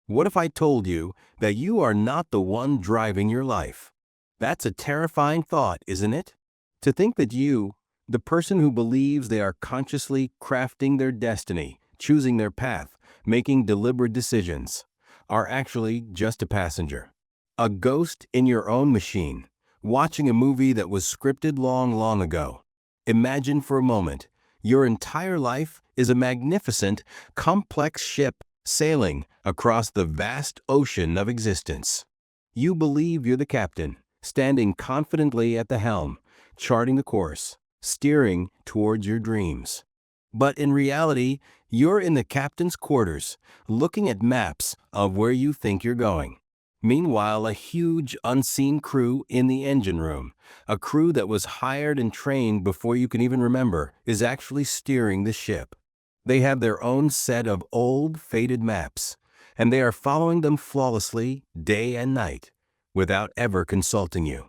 What if I told you that you are not the one driving your life? That's a terrifying thought, isn't it? To think that you, the person who believes they are consciously crafting their destiny, choosing their path, making deliberate decisions, are actually just a passenger. A ghost in your own machine, watching a movie that was scripted long, long ago. Imagine for a moment, your entire life is a magnificent, complex ship sailing across the vast ocean of existence. You believe you're the captain, standing confidently at the helm, charting the course, steering towards your dreams. But in reality, you're in the captain's quarters, looking at maps of where you think you're going. Meanwhile, a huge unseen crew in the engine room, a crew that was hired and trained before you can even remember, is actually steering the ship. They have their own set of old, faded maps, and they are following them flawlessly day and night, without ever consulting you.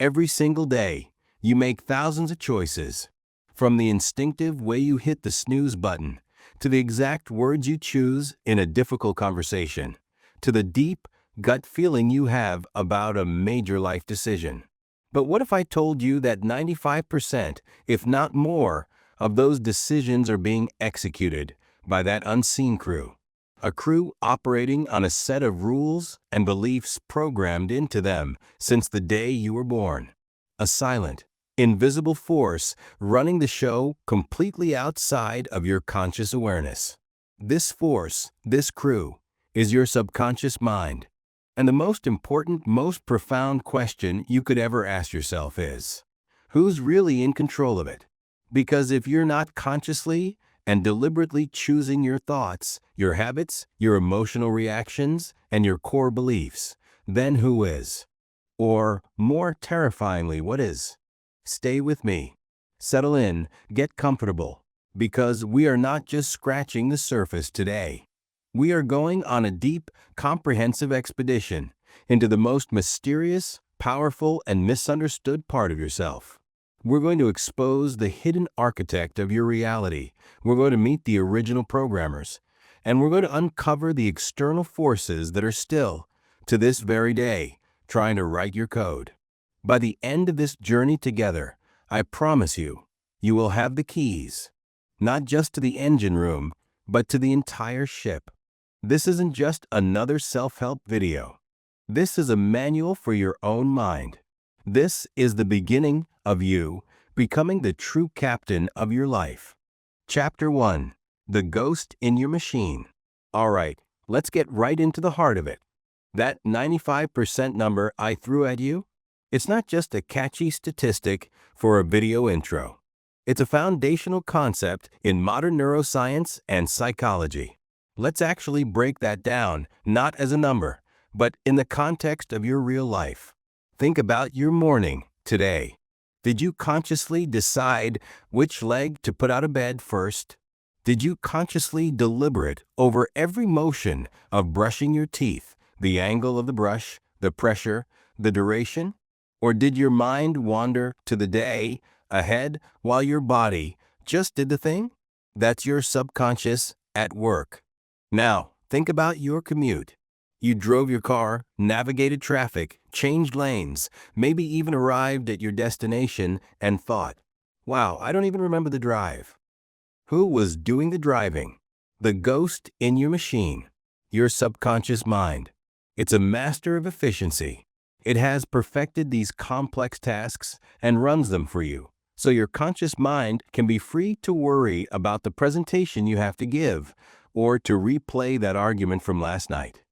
Every single day, you make thousands of choices, from the instinctive way you hit the snooze button, to the exact words you choose in a difficult conversation, to the deep, gut feeling you have about a major life decision. But what if I told you that 95%, if not more, of those decisions are being executed by that unseen crew? A crew operating on a set of rules and beliefs programmed into them since the day you were born. A silent, invisible force running the show completely outside of your conscious awareness. This force, this crew, is your subconscious mind. And the most important, most profound question you could ever ask yourself is, who's really in control of it? Because if you're not consciously and deliberately choosing your thoughts, your habits, your emotional reactions, and your core beliefs, then who is? Or, more terrifyingly, what is? Stay with me. Settle in, get comfortable, because we are not just scratching the surface today. We are going on a deep, comprehensive expedition into the most mysterious, powerful, and misunderstood part of yourself. We're going to expose the hidden architect of your reality. We're going to meet the original programmers, and we're going to uncover the external forces that are still, to this very day, trying to write your code. By the end of this journey together, I promise you, you will have the keys, not just to the engine room, but to the entire ship. This isn't just another self-help video. This is a manual for your own mind. This is the beginning of you becoming the true captain of your life. Chapter 1. The Ghost in Your Machine. All right, let's get right into the heart of it. That 95% number I threw at you? It's not just a catchy statistic for a video intro. It's a foundational concept in modern neuroscience and psychology. Let's actually break that down, not as a number, but in the context of your real life. Think about your morning today. Did you consciously decide which leg to put out of bed first? Did you consciously deliberate over every motion of brushing your teeth, the angle of the brush, the pressure, the duration? Or did your mind wander to the day ahead while your body just did the thing? That's your subconscious at work. Now, think about your commute. You drove your car, navigated traffic, changed lanes, maybe even arrived at your destination and thought, wow, I don't even remember the drive. Who was doing the driving? The ghost in your machine, your subconscious mind. It's a master of efficiency. It has perfected these complex tasks and runs them for you, so your conscious mind can be free to worry about the presentation you have to give, or to replay that argument from last night.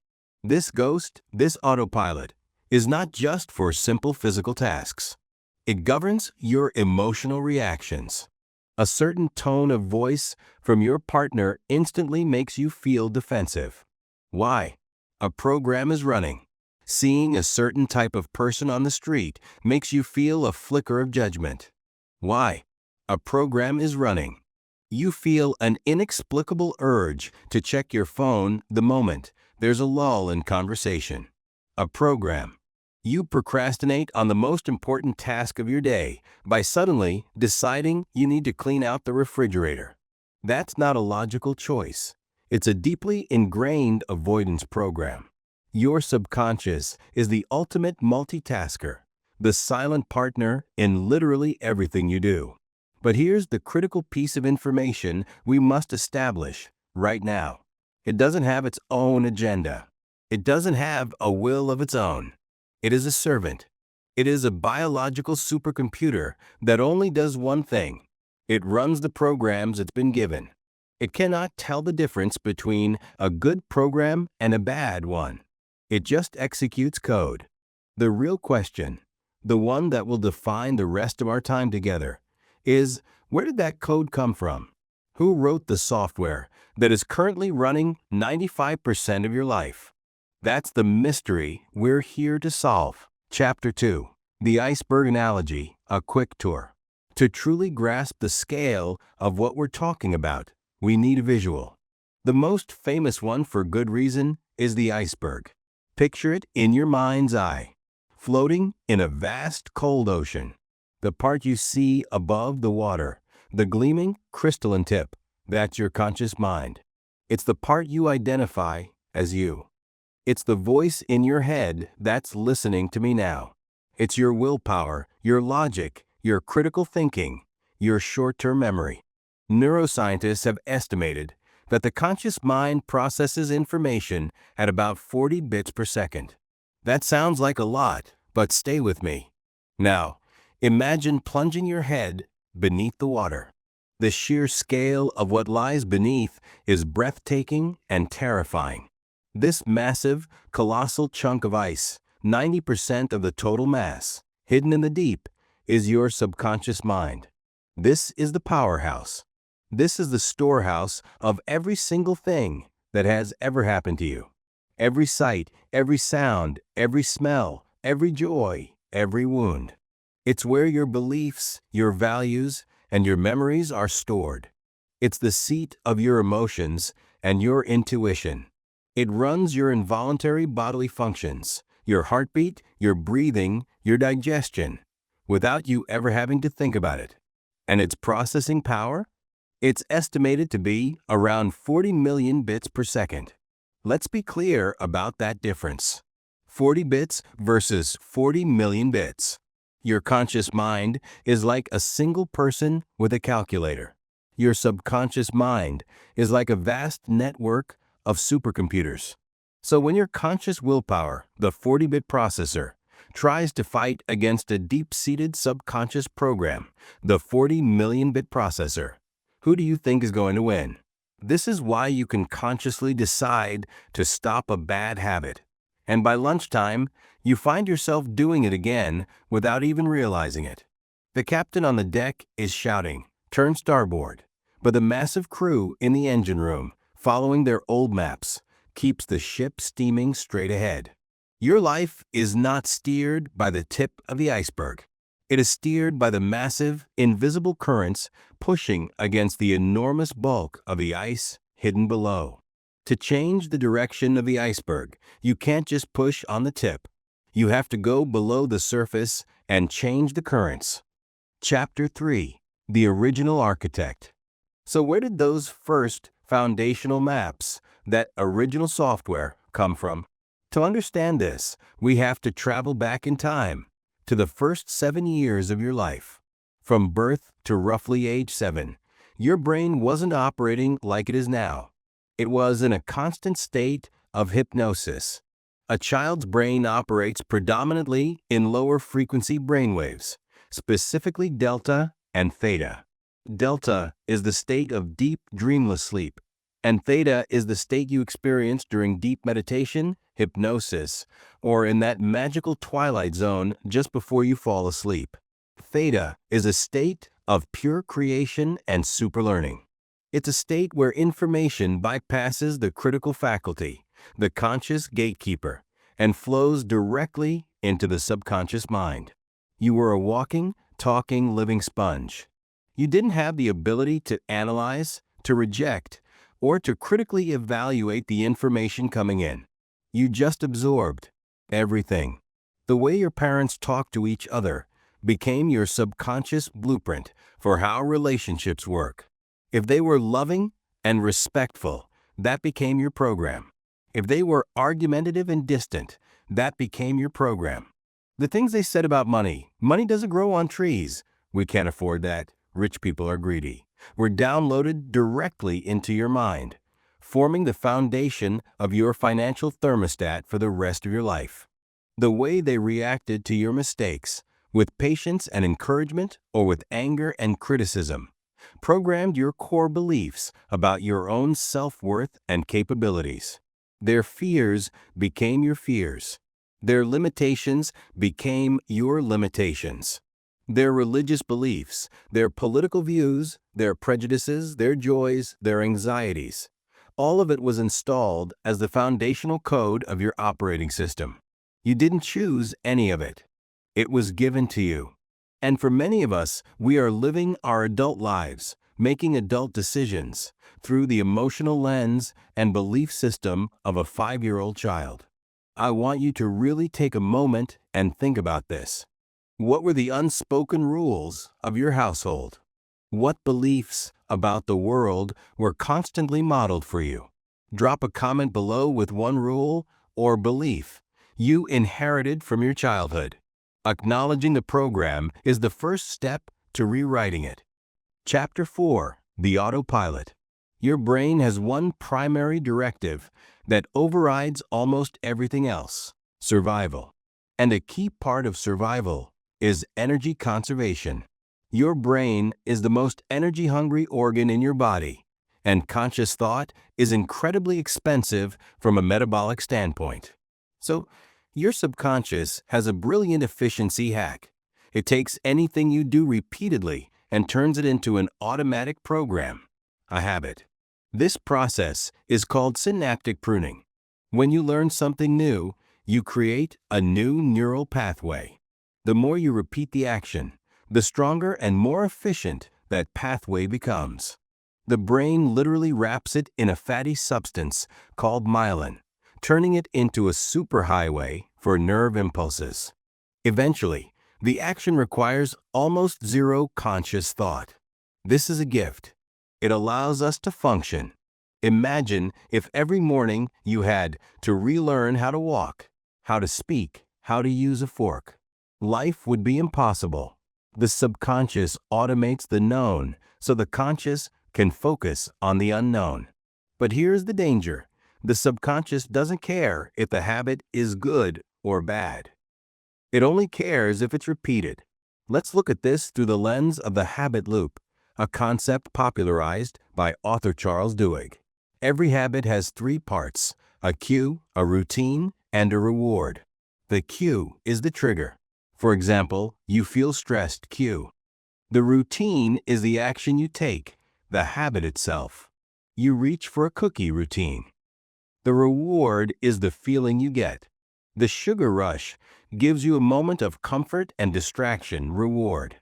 This ghost, this autopilot, is not just for simple physical tasks. It governs your emotional reactions. A certain tone of voice from your partner instantly makes you feel defensive. Why? A program is running. Seeing a certain type of person on the street makes you feel a flicker of judgment. Why? A program is running. You feel an inexplicable urge to check your phone the moment there's a lull in conversation. A program. You procrastinate on the most important task of your day by suddenly deciding you need to clean out the refrigerator. That's not a logical choice. It's a deeply ingrained avoidance program. Your subconscious is the ultimate multitasker, the silent partner in literally everything you do. But here's the critical piece of information we must establish right now. It doesn't have its own agenda. It doesn't have a will of its own. It is a servant. It is a biological supercomputer that only does one thing. It runs the programs it's been given. It cannot tell the difference between a good program and a bad one. It just executes code. The real question, the one that will define the rest of our time together, is where did that code come from? Who wrote the software that is currently running 95% of your life? That's the mystery we're here to solve. Chapter 2. The Iceberg Analogy, a quick tour. To truly grasp the scale of what we're talking about, we need a visual. The most famous one for good reason is the iceberg. Picture it in your mind's eye, floating in a vast cold ocean. The part you see above the water, the gleaming crystalline tip, that's your conscious mind. It's the part you identify as you. It's the voice in your head that's listening to me now. It's your willpower, your logic, your critical thinking, your short-term memory. Neuroscientists have estimated that the conscious mind processes information at about 40 bits per second. That sounds like a lot, but stay with me. Now, imagine plunging your head beneath the water. The sheer scale of what lies beneath is breathtaking and terrifying. This massive, colossal chunk of ice, 90% of the total mass, hidden in the deep, is your subconscious mind. This is the powerhouse. This is the storehouse of every single thing that has ever happened to you. Every sight, every sound, every smell, every joy, every wound. It's where your beliefs, your values, and your memories are stored. It's the seat of your emotions and your intuition. It runs your involuntary bodily functions, your heartbeat, your breathing, your digestion, without you ever having to think about it. And its processing power? It's estimated to be around 40 million bits per second. Let's be clear about that difference. 40 bits versus 40 million bits. Your conscious mind is like a single person with a calculator. Your subconscious mind is like a vast network of supercomputers. So when your conscious willpower, the 40-bit processor, tries to fight against a deep-seated subconscious program, the 40 million-bit processor, who do you think is going to win? This is why you can consciously decide to stop a bad habit. And by lunchtime, you find yourself doing it again without even realizing it. The captain on the deck is shouting, "Turn starboard." But the massive crew in the engine room, following their old maps, keeps the ship steaming straight ahead. Your life is not steered by the tip of the iceberg. It is steered by the massive, invisible currents pushing against the enormous bulk of the ice hidden below. To change the direction of the iceberg, you can't just push on the tip. You have to go below the surface and change the currents. Chapter 3. The Original Architect. So where did those first foundational maps, that original software, come from? To understand this, we have to travel back in time to the first 7 years of your life. From birth to roughly age 7, your brain wasn't operating like it is now. It was in a constant state of hypnosis. A child's brain operates predominantly in lower frequency brainwaves, specifically delta and theta. Delta is the state of deep, dreamless sleep, and theta is the state you experience during deep meditation, hypnosis, or in that magical twilight zone just before you fall asleep. Theta is a state of pure creation and superlearning. It's a state where information bypasses the critical faculty, the conscious gatekeeper, and flows directly into the subconscious mind. You were a walking, talking, living sponge. You didn't have the ability to analyze, to reject, or to critically evaluate the information coming in. You just absorbed everything. The way your parents talked to each other became your subconscious blueprint for how relationships work. If they were loving and respectful, that became your program. If they were argumentative and distant, that became your program. The things they said about money, money doesn't grow on trees. We can't afford that. Rich people are greedy. Were downloaded directly into your mind, forming the foundation of your financial thermostat for the rest of your life. The way they reacted to your mistakes, with patience and encouragement or with anger and criticism, programmed your core beliefs about your own self-worth and capabilities. Their fears became your fears. Their limitations became your limitations. Their religious beliefs, their political views, their prejudices, their joys, their anxieties. All of it was installed as the foundational code of your operating system. You didn't choose any of it. It was given to you. And for many of us, we are living our adult lives, making adult decisions, through the emotional lens and belief system of a 5-year-old child. I want you to really take a moment and think about this. What were the unspoken rules of your household? What beliefs about the world were constantly modeled for you? Drop a comment below with one rule or belief you inherited from your childhood. Acknowledging the program is the first step to rewriting it. Chapter 4: The Autopilot. Your brain has one primary directive that overrides almost everything else: survival. And a key part of survival is energy conservation. Your brain is the most energy-hungry organ in your body, and conscious thought is incredibly expensive from a metabolic standpoint. So, your subconscious has a brilliant efficiency hack. It takes anything you do repeatedly and turns it into an automatic program, a habit. This process is called synaptic pruning. When you learn something new, you create a new neural pathway. The more you repeat the action, the stronger and more efficient that pathway becomes. The brain literally wraps it in a fatty substance called myelin, turning it into a superhighway for nerve impulses. Eventually, the action requires almost zero conscious thought. This is a gift. It allows us to function. Imagine if every morning you had to relearn how to walk, how to speak, how to use a fork. Life would be impossible. The subconscious automates the known so the conscious can focus on the unknown. But here's the danger. The subconscious doesn't care if the habit is good or bad. It only cares if it's repeated. Let's look at this through the lens of the habit loop, a concept popularized by author Charles Duhigg. Every habit has 3 parts: a cue, a routine, and a reward. The cue is the trigger. For example, you feel stressed, cue. The routine is the action you take, the habit itself. You reach for a cookie, routine. The reward is the feeling you get. The sugar rush gives you a moment of comfort and distraction, reward.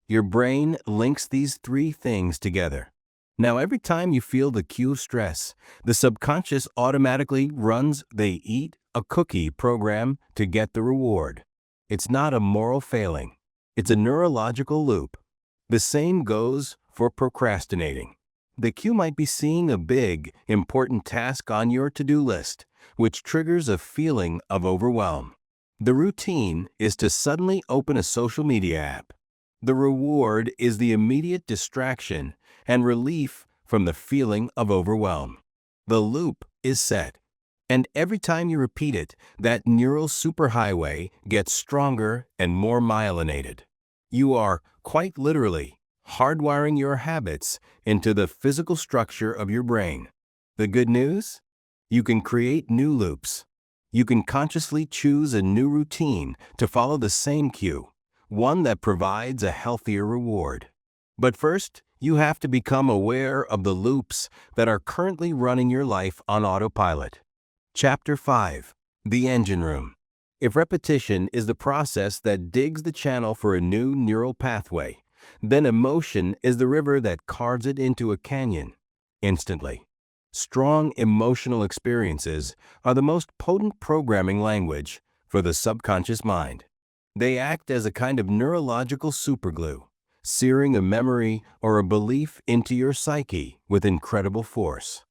Your brain links these 3 things together. Now, every time you feel the cue of stress, the subconscious automatically runs the eat a cookie program to get the reward. It's not a moral failing. It's a neurological loop. The same goes for procrastinating. The cue might be seeing a big, important task on your to-do list, which triggers a feeling of overwhelm. The routine is to suddenly open a social media app. The reward is the immediate distraction and relief from the feeling of overwhelm. The loop is set. And every time you repeat it, that neural superhighway gets stronger and more myelinated. You are, quite literally, hardwiring your habits into the physical structure of your brain. The good news? You can create new loops. You can consciously choose a new routine to follow the same cue, one that provides a healthier reward. But first, you have to become aware of the loops that are currently running your life on autopilot. Chapter 5: The Engine Room. If repetition is the process that digs the channel for a new neural pathway, then emotion is the river that carves it into a canyon instantly. Strong emotional experiences are the most potent programming language for the subconscious mind. They act as a kind of neurological superglue, searing a memory or a belief into your psyche with incredible force.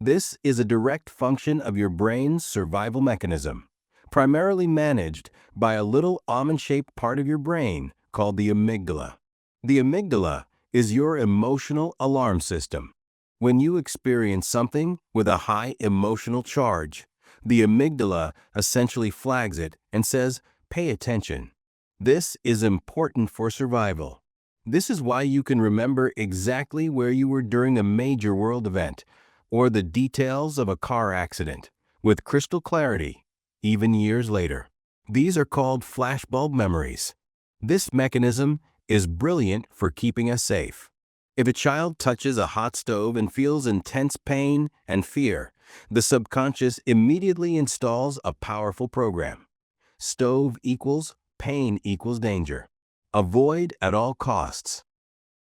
This is a direct function of your brain's survival mechanism, primarily managed by a little almond-shaped part of your brain called the amygdala. The amygdala is your emotional alarm system. When you experience something with a high emotional charge, the amygdala essentially flags it and says, "Pay attention." This is important for survival. This is why you can remember exactly where you were during a major world event or the details of a car accident with crystal clarity, even years later. These are called flashbulb memories. This mechanism is brilliant for keeping us safe. If a child touches a hot stove and feels intense pain and fear, the subconscious immediately installs a powerful program. Stove equals pain equals danger. Avoid at all costs.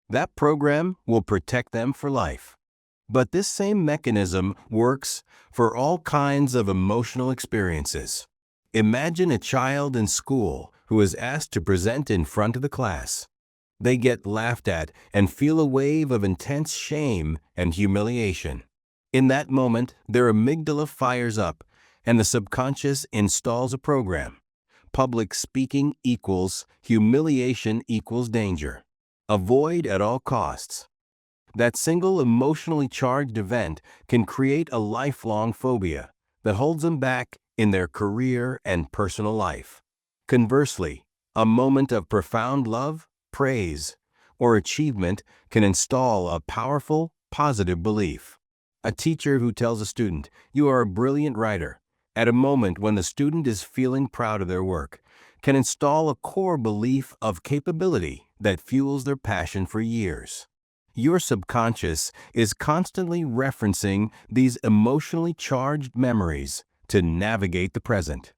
That program will protect them for life. But this same mechanism works for all kinds of emotional experiences. Imagine a child in school who is asked to present in front of the class. They get laughed at and feel a wave of intense shame and humiliation. In that moment, their amygdala fires up and the subconscious installs a program. Public speaking equals humiliation equals danger. Avoid at all costs. That single emotionally charged event can create a lifelong phobia that holds them back in their career and personal life. Conversely, a moment of profound love, praise, or achievement can install a powerful, positive belief. A teacher who tells a student, "You are a brilliant writer," at a moment when the student is feeling proud of their work, can install a core belief of capability that fuels their passion for years. Your subconscious is constantly referencing these emotionally charged memories to navigate the present.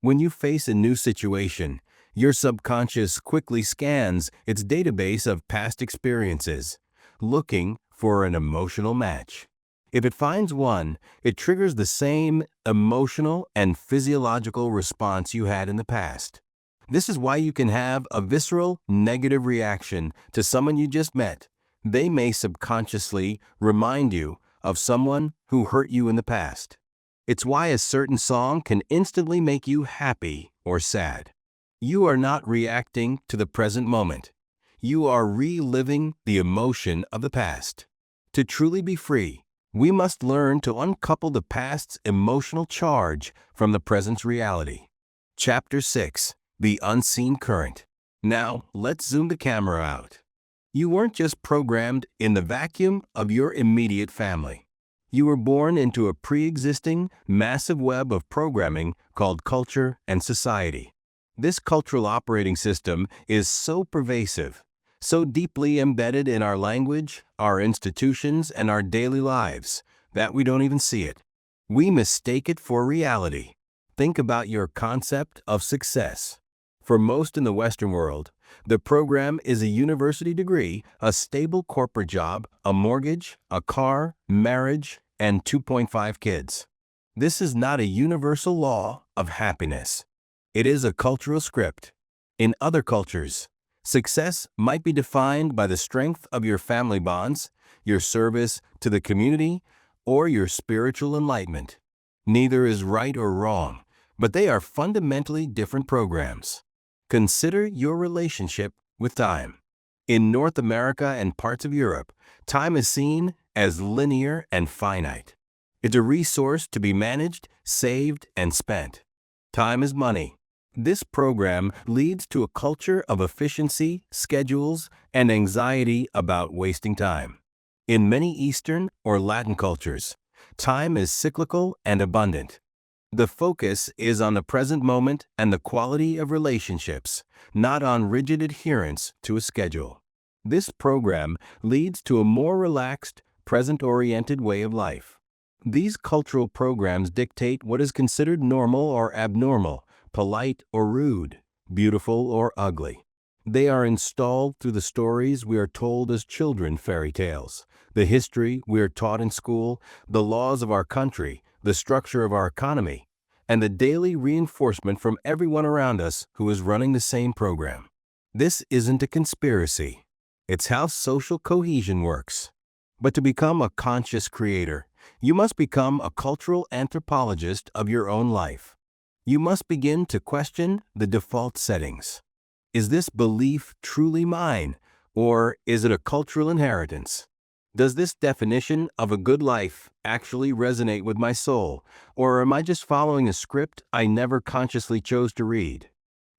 When you face a new situation, your subconscious quickly scans its database of past experiences, looking for an emotional match. If it finds one, it triggers the same emotional and physiological response you had in the past. This is why you can have a visceral, negative reaction to someone you just met. They may subconsciously remind you of someone who hurt you in the past. It's why a certain song can instantly make you happy or sad. You are not reacting to the present moment. You are reliving the emotion of the past. To truly be free, we must learn to uncouple the past's emotional charge from the present's reality. Chapter 6: The Unseen Current. Now, let's zoom the camera out. You weren't just programmed in the vacuum of your immediate family. You were born into a pre-existing, massive web of programming called culture and society. This cultural operating system is so pervasive, so deeply embedded in our language, our institutions, and our daily lives, that we don't even see it. We mistake it for reality. Think about your concept of success. For most in the Western world, the program is a university degree, a stable corporate job, a mortgage, a car, marriage, and 2.5 kids. This is not a universal law of happiness. It is a cultural script. In other cultures, success might be defined by the strength of your family bonds, your service to the community, or your spiritual enlightenment. Neither is right or wrong, but they are fundamentally different programs. Consider your relationship with time. In North America and parts of Europe, time is seen as linear and finite. It's a resource to be managed, saved, and spent. Time is money. This program leads to a culture of efficiency, schedules, and anxiety about wasting time. In many Eastern or Latin cultures, time is cyclical and abundant. The focus is on the present moment and the quality of relationships, not on rigid adherence to a schedule. This program leads to a more relaxed, present-oriented way of life. These cultural programs dictate what is considered normal or abnormal, polite or rude, beautiful or ugly. They are installed through the stories we are told as children fairy tales, the history we are taught in school, the laws of our country, the structure of our economy, and the daily reinforcement from everyone around us who is running the same program. This isn't a conspiracy. It's how social cohesion works. But to become a conscious creator, You must become a cultural anthropologist of your own life. You must begin to question the default settings. Is this belief truly mine, or is it a cultural inheritance? Does this definition of a good life actually resonate with my soul, or am I just following a script I never consciously chose to read?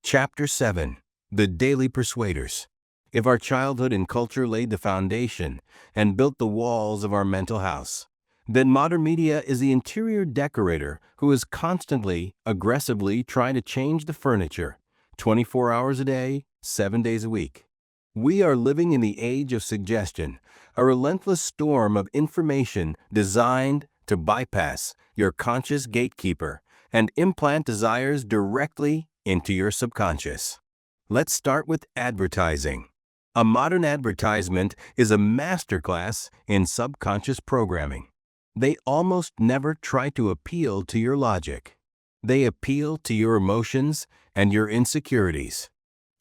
Chapter 7. The Daily Persuaders. If our childhood and culture laid the foundation and built the walls of our mental house, then modern media is the interior decorator who is constantly, aggressively trying to change the furniture, 24 hours a day, 7 days a week. We are living in the age of suggestion, a relentless storm of information designed to bypass your conscious gatekeeper and implant desires directly into your subconscious. Let's start with advertising. A modern advertisement is a masterclass in subconscious programming. They almost never try to appeal to your logic. They appeal to your emotions and your insecurities.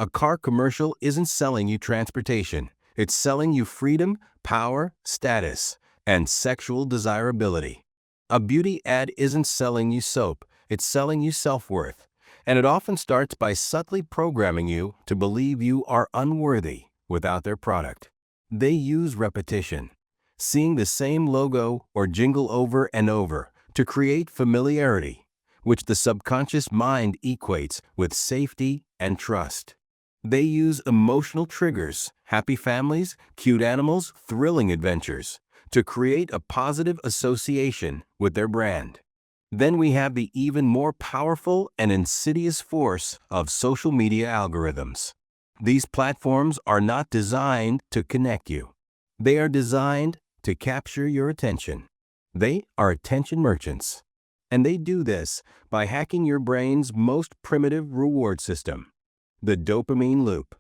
A car commercial isn't selling you transportation. It's selling you freedom, power, status, and sexual desirability. A beauty ad isn't selling you soap. It's selling you self-worth. And it often starts by subtly programming you to believe you are unworthy without their product. They use repetition, seeing the same logo or jingle over and over to create familiarity, which the subconscious mind equates with safety and trust. They use emotional triggers, happy families, cute animals, thrilling adventures, to create a positive association with their brand. Then we have the even more powerful and insidious force of social media algorithms. These platforms are not designed to connect you. They are designed to capture your attention. They are attention merchants. And they do this by hacking your brain's most primitive reward system, the dopamine loop.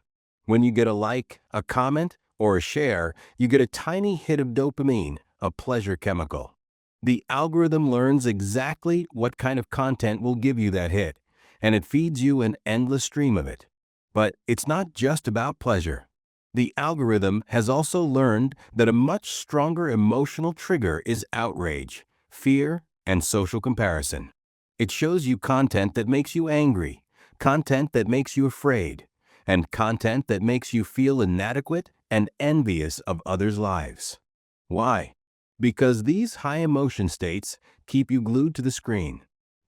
When you get a like, a comment, or a share, you get a tiny hit of dopamine, a pleasure chemical. The algorithm learns exactly what kind of content will give you that hit, and it feeds you an endless stream of it. But it's not just about pleasure. The algorithm has also learned that a much stronger emotional trigger is outrage, fear, and social comparison. It shows you content that makes you angry, content that makes you afraid, and content that makes you feel inadequate and envious of others' lives. Why? Because these high emotion states keep you glued to the screen.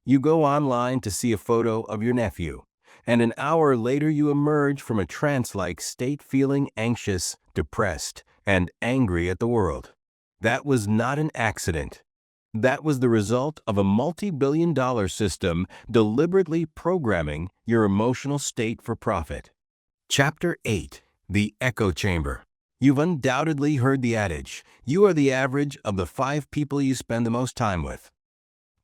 You go online to see a photo of your nephew, and an hour later you emerge from a trance-like state feeling anxious, depressed, and angry at the world. That was not an accident. That was the result of a multi-billion-dollar system deliberately programming your emotional state for profit. Chapter 8. The Echo Chamber. You've undoubtedly heard the adage, you are the average of the 5 people you spend the most time with.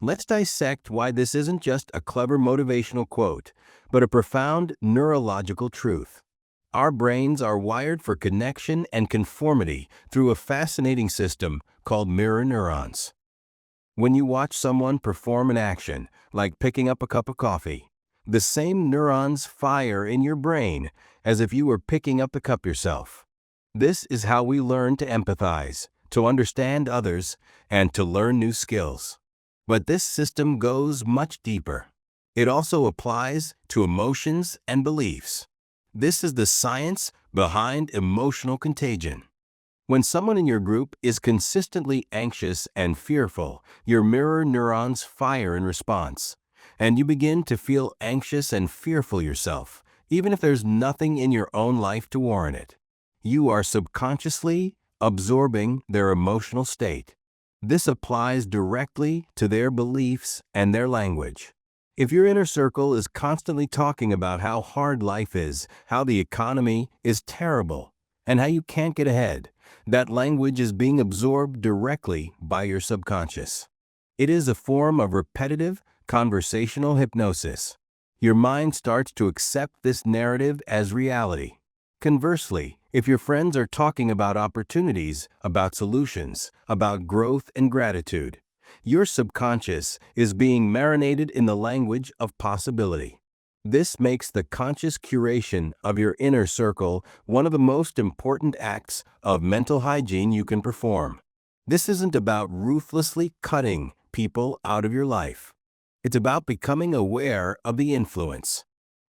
Let's dissect why this isn't just a clever motivational quote, but a profound neurological truth. Our brains are wired for connection and conformity through a fascinating system called mirror neurons. When you watch someone perform an action, like picking up a cup of coffee, the same neurons fire in your brain as if you were picking up the cup yourself. This is how we learn to empathize, to understand others, and to learn new skills. But this system goes much deeper. It also applies to emotions and beliefs. This is the science behind emotional contagion. When someone in your group is consistently anxious and fearful, your mirror neurons fire in response, and you begin to feel anxious and fearful yourself, even if there's nothing in your own life to warrant it. You are subconsciously absorbing their emotional state. This applies directly to their beliefs and their language. If your inner circle is constantly talking about how hard life is, how the economy is terrible, and how you can't get ahead, that language is being absorbed directly by your subconscious. It is a form of repetitive, conversational hypnosis. Your mind starts to accept this narrative as reality. Conversely, if your friends are talking about opportunities, about solutions, about growth and gratitude, your subconscious is being marinated in the language of possibility. This makes the conscious curation of your inner circle one of the most important acts of mental hygiene you can perform. This isn't about ruthlessly cutting people out of your life. It's about becoming aware of the influence.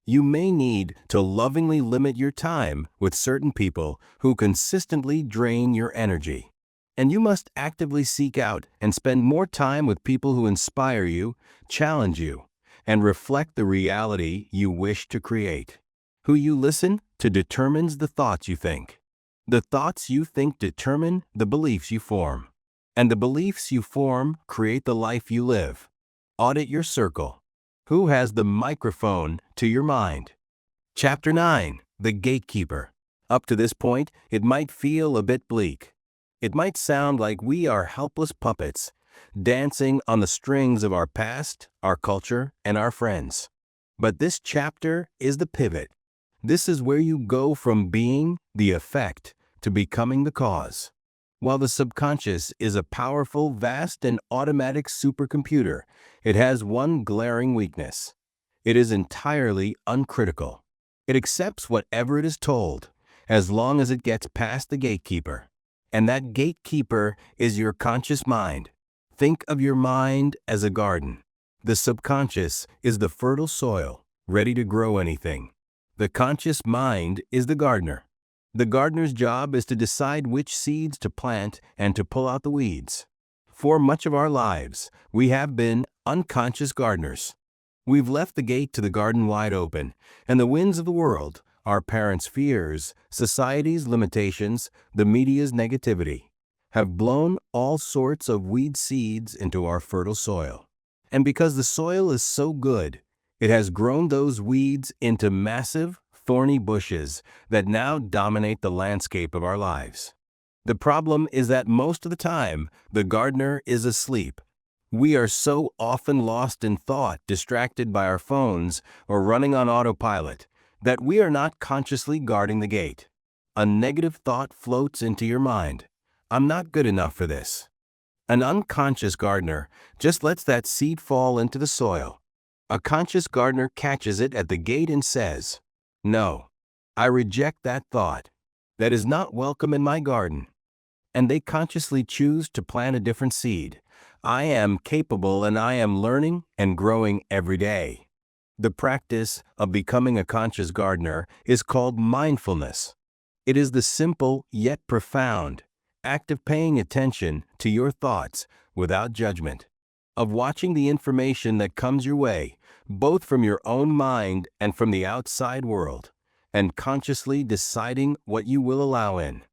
You may need to lovingly limit your time with certain people who consistently drain your energy. And you must actively seek out and spend more time with people who inspire you, challenge you, and reflect the reality you wish to create. Who you listen to determines the thoughts you think. The thoughts you think determine the beliefs you form. And the beliefs you form create the life you live. Audit your circle. Who has the microphone to your mind? Chapter 9. The Gatekeeper. Up to this point, it might feel a bit bleak. It might sound like we are helpless puppets, dancing on the strings of our past, our culture, and our friends. But this chapter is the pivot. This is where you go from being the effect to becoming the cause. While the subconscious is a powerful, vast, and automatic supercomputer, it has one glaring weakness. It is entirely uncritical. It accepts whatever it is told, as long as it gets past the gatekeeper. And that gatekeeper is your conscious mind. Think of your mind as a garden. The subconscious is the fertile soil, ready to grow anything. The conscious mind is the gardener. The gardener's job is to decide which seeds to plant and to pull out the weeds. For much of our lives, we have been unconscious gardeners. We've left the gate to the garden wide open, and the winds of the world, our parents' fears, society's limitations, the media's negativity, have blown all sorts of weed seeds into our fertile soil. And because the soil is so good, it has grown those weeds into massive, thorny bushes that now dominate the landscape of our lives. The problem is that most of the time, the gardener is asleep. We are so often lost in thought, distracted by our phones, or running on autopilot, that we are not consciously guarding the gate. A negative thought floats into your mind. I'm not good enough for this. An unconscious gardener just lets that seed fall into the soil. A conscious gardener catches it at the gate and says, "No, I reject that thought. That is not welcome in my garden." And they consciously choose to plant a different seed. I am capable and I am learning and growing every day. The practice of becoming a conscious gardener is called mindfulness. It is the simple yet profound act of paying attention to your thoughts without judgment, of watching the information that comes your way, both from your own mind and from the outside world, and consciously deciding what you will allow in.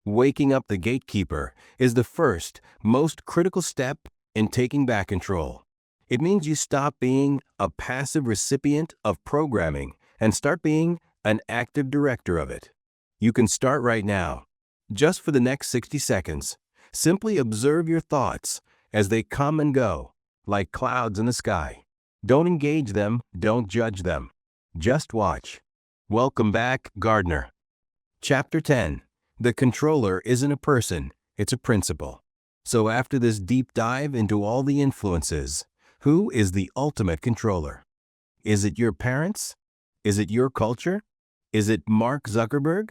Waking up the gatekeeper is the first, most critical step in taking back control. It means you stop being a passive recipient of programming and start being an active director of it. You can start right now. Just for the next 60 seconds, simply observe your thoughts as they come and go, like clouds in the sky. Don't engage them, don't judge them. Just watch. Welcome back, Gardener. Chapter 10. The controller isn't a person, it's a principle. So after this deep dive into all the influences, who is the ultimate controller? Is it your parents? Is it your culture? Is it Mark Zuckerberg?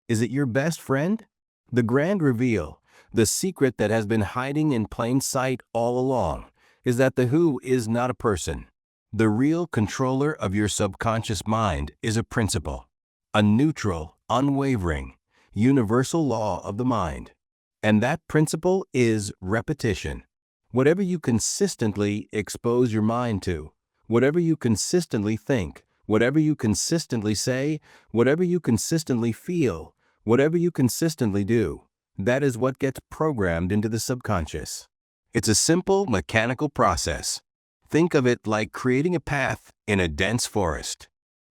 Is it your best friend? The grand reveal, the secret that has been hiding in plain sight all along, is that the who is not a person. The real controller of your subconscious mind is a principle, a neutral, unwavering, universal law of the mind. And that principle is repetition. Whatever you consistently expose your mind to, whatever you consistently think, whatever you consistently say, whatever you consistently feel, whatever you consistently do, that is what gets programmed into the subconscious. It's a simple mechanical process. Think of it like creating a path in a dense forest.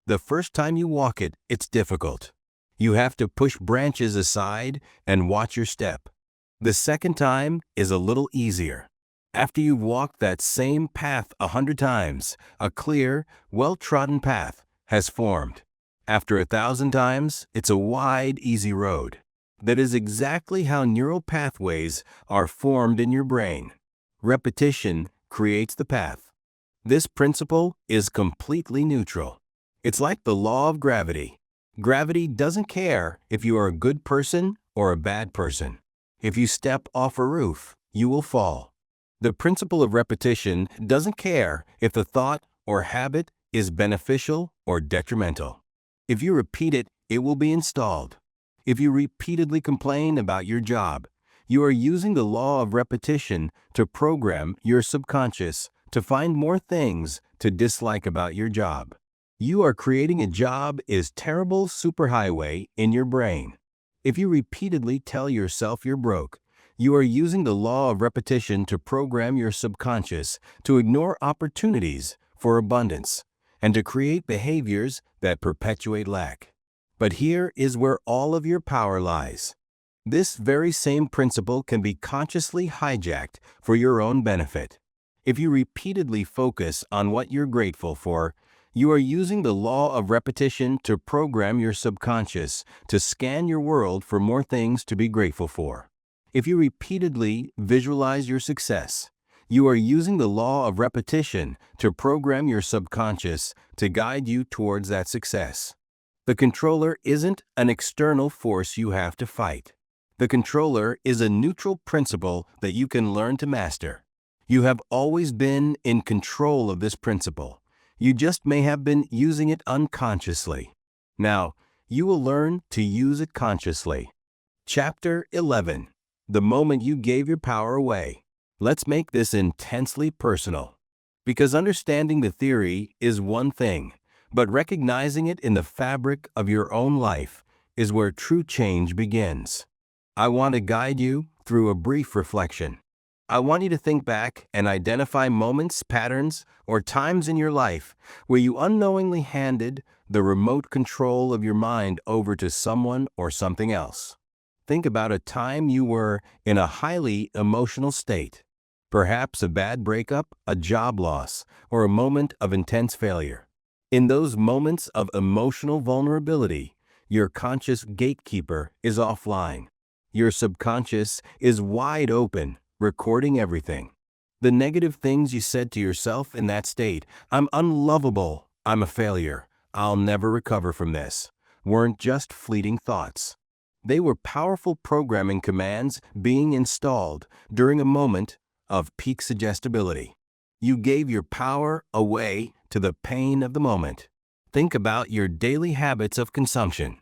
The first time you walk it, it's difficult. You have to push branches aside and watch your step. The second time is a little easier. After you've walked that same path 100 times, a clear, well-trodden path has formed. After 1,000 times, it's a wide, easy road. That is exactly how neural pathways are formed in your brain. Repetition creates the path. This principle is completely neutral. It's like the law of gravity. Gravity doesn't care if you are a good person or a bad person. If you step off a roof, you will fall. The principle of repetition doesn't care if the thought or habit is beneficial or detrimental. If you repeat it, it will be installed. If you repeatedly complain about your job, you are using the law of repetition to program your subconscious to find more things to dislike about your job. You are creating a job is terrible superhighway in your brain. If you repeatedly tell yourself you're broke, you are using the law of repetition to program your subconscious to ignore opportunities for abundance and to create behaviors that perpetuate lack. But here is where all of your power lies. This very same principle can be consciously hijacked for your own benefit. If you repeatedly focus on what you're grateful for, you are using the law of repetition to program your subconscious to scan your world for more things to be grateful for. If you repeatedly visualize your success, you are using the law of repetition to program your subconscious to guide you towards that success. The controller isn't an external force you have to fight. The controller is a neutral principle that you can learn to master. You have always been in control of this principle. You just may have been using it unconsciously. Now, you will learn to use it consciously. Chapter 11. The moment you gave your power away. Let's make this intensely personal. Because understanding the theory is one thing, but recognizing it in the fabric of your own life is where true change begins. I want to guide you through a brief reflection. I want you to think back and identify moments, patterns, or times in your life where you unknowingly handed the remote control of your mind over to someone or something else. Think about a time you were in a highly emotional state. Perhaps a bad breakup, a job loss, or a moment of intense failure. In those moments of emotional vulnerability, your conscious gatekeeper is offline. Your subconscious is wide open, recording everything. The negative things you said to yourself in that state, I'm unlovable, I'm a failure, I'll never recover from this, weren't just fleeting thoughts. They were powerful programming commands being installed during a moment of peak suggestibility. You gave your power away to the pain of the moment. Think about your daily habits of consumption.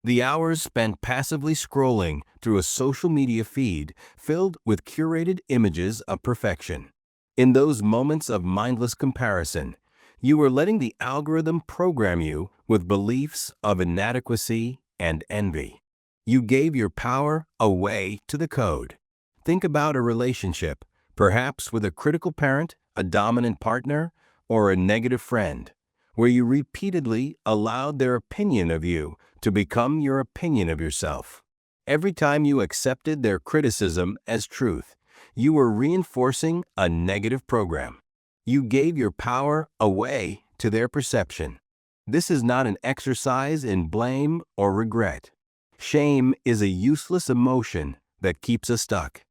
The hours spent passively scrolling through a social media feed filled with curated images of perfection. In those moments of mindless comparison, you were letting the algorithm program you with beliefs of inadequacy and envy. You gave your power away to the code. Think about a relationship, perhaps with a critical parent, a dominant partner, or a negative friend, where you repeatedly allowed their opinion of you to become your opinion of yourself. Every time you accepted their criticism as truth, you were reinforcing a negative program. You gave your power away to their perception. This is not an exercise in blame or regret. Shame is a useless emotion that keeps us stuck.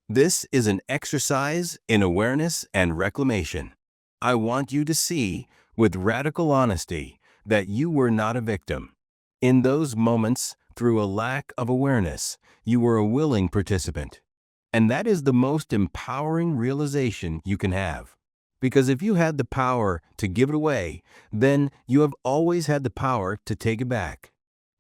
This is an exercise in awareness and reclamation. I want you to see, with radical honesty, that you were not a victim. In those moments, through a lack of awareness, you were a willing participant. And that is the most empowering realization you can have. Because if you had the power to give it away, then you have always had the power to take it back.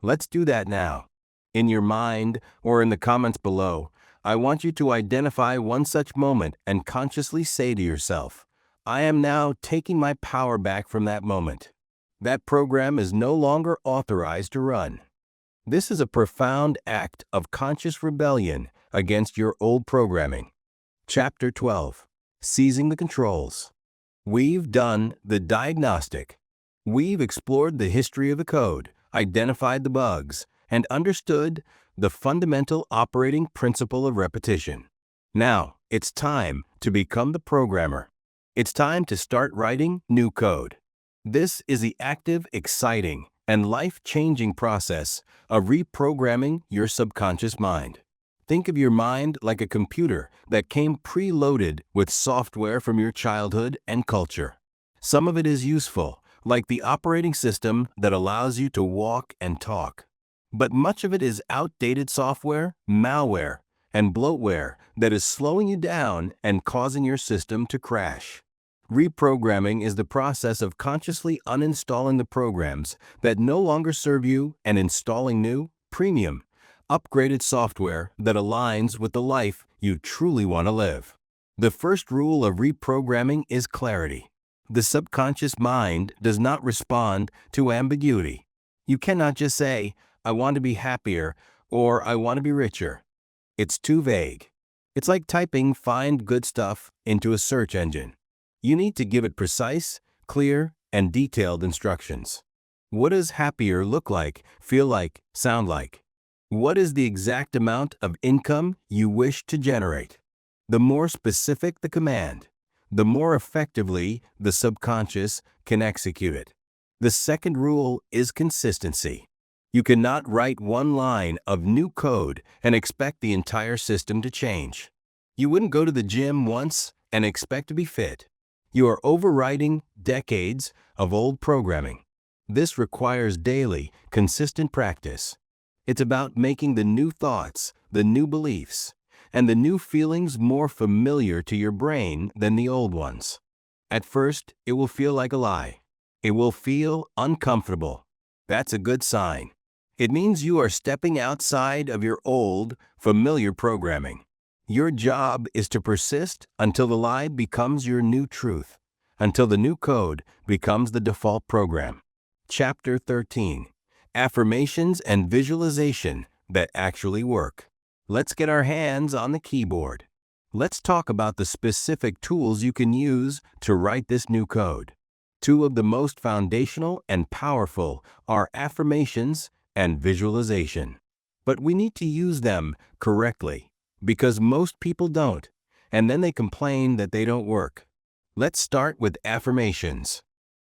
Let's do that now. In your mind or in the comments below, I want you to identify one such moment and consciously say to yourself, I am now taking my power back from that moment. That program is no longer authorized to run. This is a profound act of conscious rebellion against your old programming. Chapter 12. Seizing the controls. We've done the diagnostic. We've explored the history of the code, identified the bugs, and understood the fundamental operating principle of repetition. Now, it's time to become the programmer. It's time to start writing new code. This is the active, exciting, and life-changing process of reprogramming your subconscious mind. Think of your mind like a computer that came preloaded with software from your childhood and culture. Some of it is useful, like the operating system that allows you to walk and talk. But much of it is outdated software, malware, and bloatware that is slowing you down and causing your system to crash. Reprogramming is the process of consciously uninstalling the programs that no longer serve you and installing new, premium, upgraded software that aligns with the life you truly want to live. The first rule of reprogramming is clarity. The subconscious mind does not respond to ambiguity. You cannot just say, I want to be happier or I want to be richer. It's too vague. It's like typing "find good stuff" into a search engine. You need to give it precise, clear, and detailed instructions. What does happier look like, feel like, sound like? What is the exact amount of income you wish to generate? The more specific the command, the more effectively the subconscious can execute it. The second rule is consistency. You cannot write one line of new code and expect the entire system to change. You wouldn't go to the gym once and expect to be fit. You are overwriting decades of old programming. This requires daily, consistent practice. It's about making the new thoughts, the new beliefs, and the new feelings more familiar to your brain than the old ones. At first, it will feel like a lie. It will feel uncomfortable. That's a good sign. It means you are stepping outside of your old, familiar programming. Your job is to persist until the lie becomes your new truth, until the new code becomes the default program. Chapter 13. Affirmations and Visualization that Actually Work. Let's get our hands on the keyboard. Let's talk about the specific tools you can use to write this new code. Two of the most foundational and powerful are affirmations and visualization. But we need to use them correctly, because most people don't, and then they complain that they don't work. Let's start with affirmations.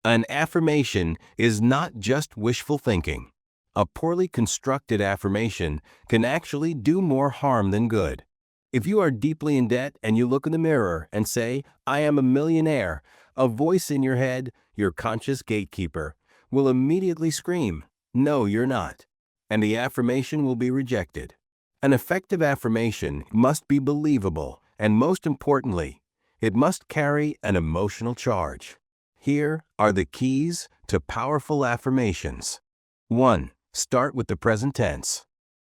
An affirmation is not just wishful thinking. A poorly constructed affirmation can actually do more harm than good. If you are deeply in debt and you look in the mirror and say, "I am a millionaire," a voice in your head, your conscious gatekeeper, will immediately scream, "No, you're not," and the affirmation will be rejected. An effective affirmation must be believable, and most importantly, it must carry an emotional charge. Here are the keys to powerful affirmations. 1. Start with the present tense.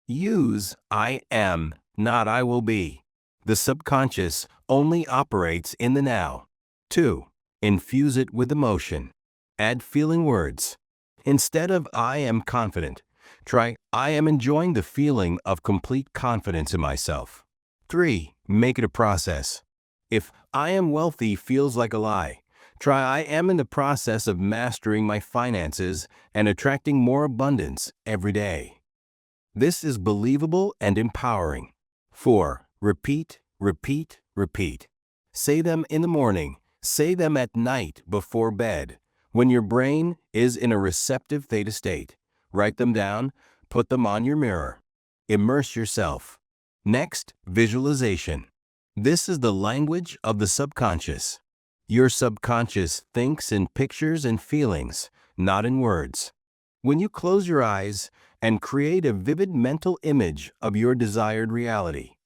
Use "I am," not "I will be." The subconscious only operates in the now. 2. Infuse it with emotion. Add feeling words. Instead of "I am confident," try "I am enjoying the feeling of complete confidence in myself." 3. Make it a process. If "I am wealthy" feels like a lie, try "I am in the process of mastering my finances and attracting more abundance every day." This is believable and empowering. 4. Repeat, repeat, repeat. Say them in the morning. Say them at night before bed, when your brain is in a receptive theta state. Write them down. Put them on your mirror. Immerse yourself. Next, visualization. This is the language of the subconscious. Your subconscious thinks in pictures and feelings, not in words. When you close your eyes and create a vivid mental image of your desired reality,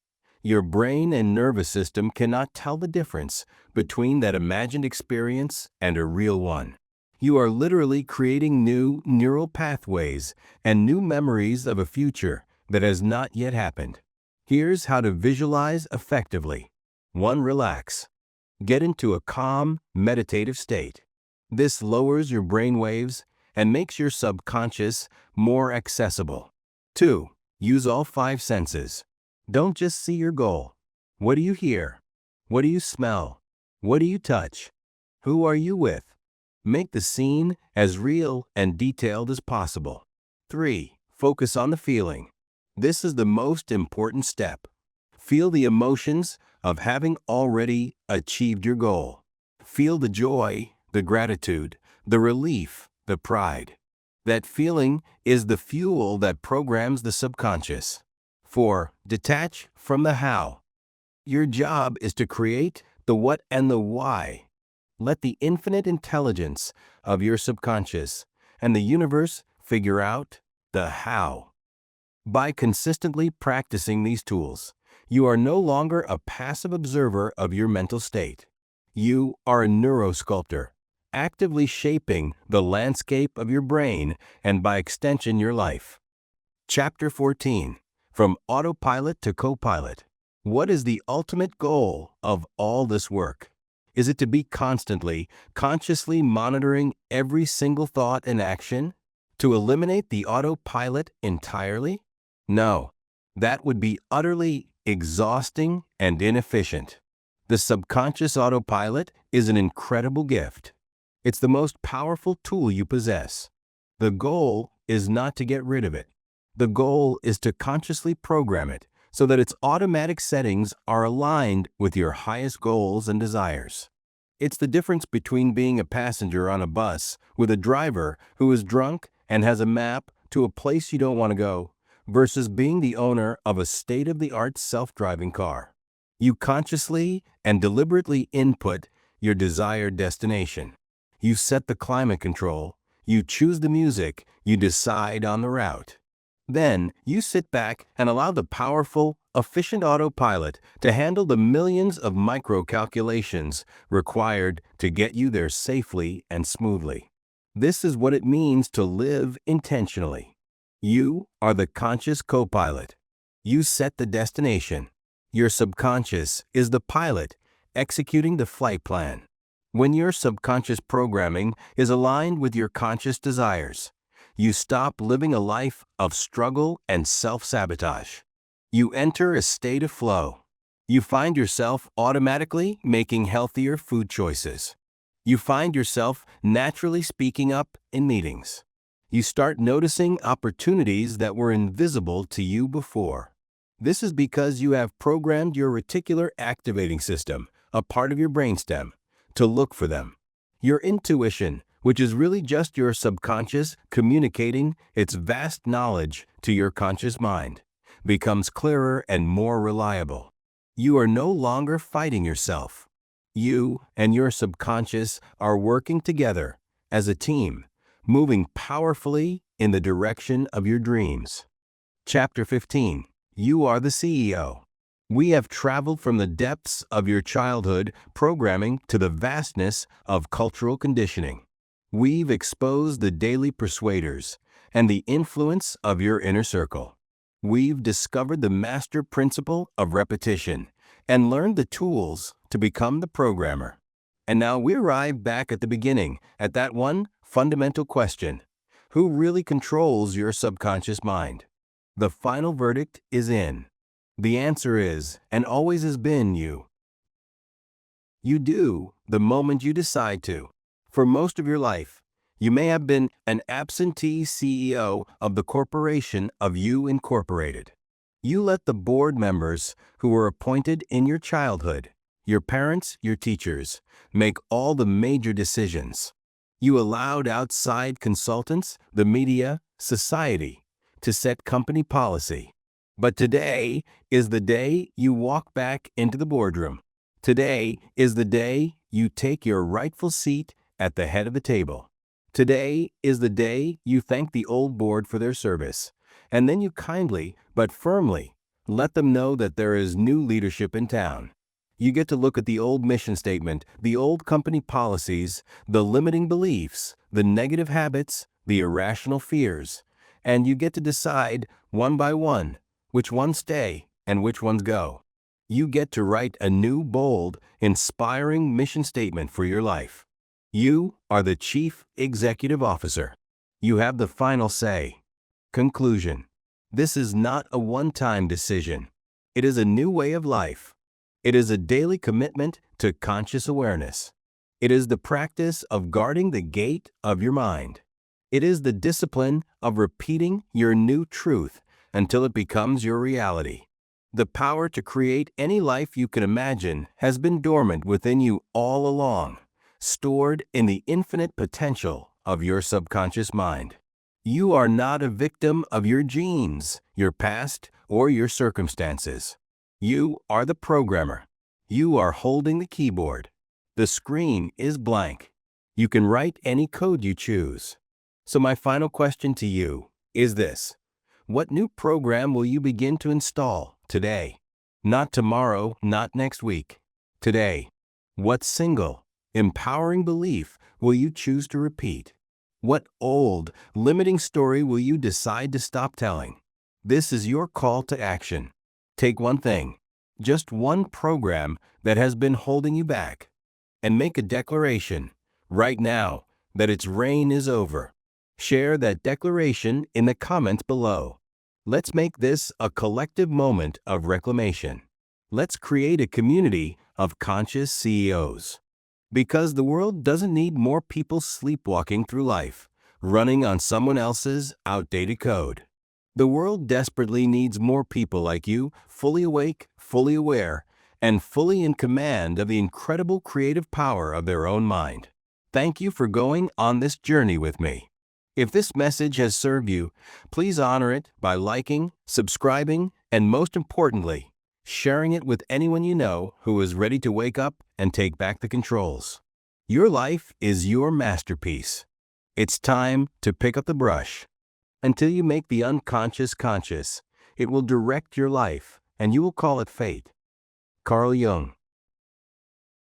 your brain and nervous system cannot tell the difference between that imagined experience and a real one. You are literally creating new neural pathways and new memories of a future that has not yet happened. Here's how to visualize effectively. 1. Relax. Get into a calm, meditative state. This lowers your brain waves and makes your subconscious more accessible. 2. Use all 5 senses. Don't just see your goal. What do you hear? What do you smell? What do you touch? Who are you with? Make the scene as real and detailed as possible. 3. Focus on the feeling. This is the most important step. Feel the emotions of having already achieved your goal. Feel the joy, the gratitude, the relief, the pride. That feeling is the fuel that programs the subconscious. 4. Detach from the how. Your job is to create the what and the why. Let the infinite intelligence of your subconscious and the universe figure out the how. By consistently practicing these tools, You are no longer a passive observer of your mental state. You are a neurosculptor, actively shaping the landscape of your brain and by extension your life. Chapter 14. From Autopilot to Copilot. What is the ultimate goal of all this work? Is it to be constantly, consciously monitoring every single thought and action? To eliminate the autopilot entirely? No, that would be utterly exhausting and inefficient. The subconscious autopilot is an incredible gift. It's the most powerful tool you possess. The goal is not to get rid of it. The goal is to consciously program it so that its automatic settings are aligned with your highest goals and desires. It's the difference between being a passenger on a bus with a driver who is drunk and has a map to a place you don't want to go, versus being the owner of a state-of-the-art self-driving car. You consciously and deliberately input your desired destination. You set the climate control, you choose the music, you decide on the route. Then, you sit back and allow the powerful, efficient autopilot to handle the millions of micro-calculations required to get you there safely and smoothly. This is what it means to live intentionally. You are the conscious co-pilot. You set the destination. Your subconscious is the pilot executing the flight plan. When your subconscious programming is aligned with your conscious desires, you stop living a life of struggle and self-sabotage. You enter a state of flow. You find yourself automatically making healthier food choices. You find yourself naturally speaking up in meetings. You start noticing opportunities that were invisible to you before. This is because you have programmed your reticular activating system, a part of your brainstem, to look for them. Your intuition, which is really just your subconscious communicating its vast knowledge to your conscious mind, becomes clearer and more reliable. You are no longer fighting yourself. You and your subconscious are working together as a team, moving powerfully in the direction of your dreams. Chapter 15. You are the CEO. We have traveled from the depths of your childhood programming to the vastness of cultural conditioning. We've exposed the daily persuaders and the influence of your inner circle. We've discovered the master principle of repetition and learned the tools to become the programmer. And now we arrive back at the beginning, at that one fundamental question: who really controls your subconscious mind? The final verdict is in. The answer is, and always has been, you. You do, the moment you decide to. For most of your life, you may have been an absentee CEO of the corporation of You Incorporated. You let the board members who were appointed in your childhood, your parents, your teachers, make all the major decisions. You allowed outside consultants, the media, society, to set company policy. But today is the day you walk back into the boardroom. Today is the day you take your rightful seat at the head of the table. Today is the day you thank the old board for their service, and then you kindly but firmly let them know that there is new leadership in town. You get to look at the old mission statement, the old company policies, the limiting beliefs, the negative habits, the irrational fears, and you get to decide one by one which ones stay and which ones go. You get to write a new, bold, inspiring mission statement for your life. You are the Chief Executive Officer. You have the final say. Conclusion. This is not a one-time decision. It is a new way of life. It is a daily commitment to conscious awareness. It is the practice of guarding the gate of your mind. It is the discipline of repeating your new truth until it becomes your reality. The power to create any life you can imagine has been dormant within you all along, stored in the infinite potential of your subconscious mind. You are not a victim of your genes, your past, or your circumstances. You are the programmer. You are holding the keyboard. The screen is blank. You can write any code you choose. So my final question to you is this: what new program will you begin to install today? Not tomorrow, not next week. Today. What single, empowering belief will you choose to repeat? What old, limiting story will you decide to stop telling? This is your call to action. Take one thing, just one program that has been holding you back, and make a declaration, right now, that its reign is over. Share that declaration in the comments below. Let's make this a collective moment of reclamation. Let's create a community of conscious CEOs. Because the world doesn't need more people sleepwalking through life, running on someone else's outdated code. The world desperately needs more people like you, fully awake, fully aware, and fully in command of the incredible creative power of their own mind. Thank you for going on this journey with me. If this message has served you, please honor it by liking, subscribing, and most importantly, sharing it with anyone you know who is ready to wake up and take back the controls. Your life is your masterpiece. It's time to pick up the brush. Until you make the unconscious conscious, it will direct your life, and you will call it fate. Carl Jung.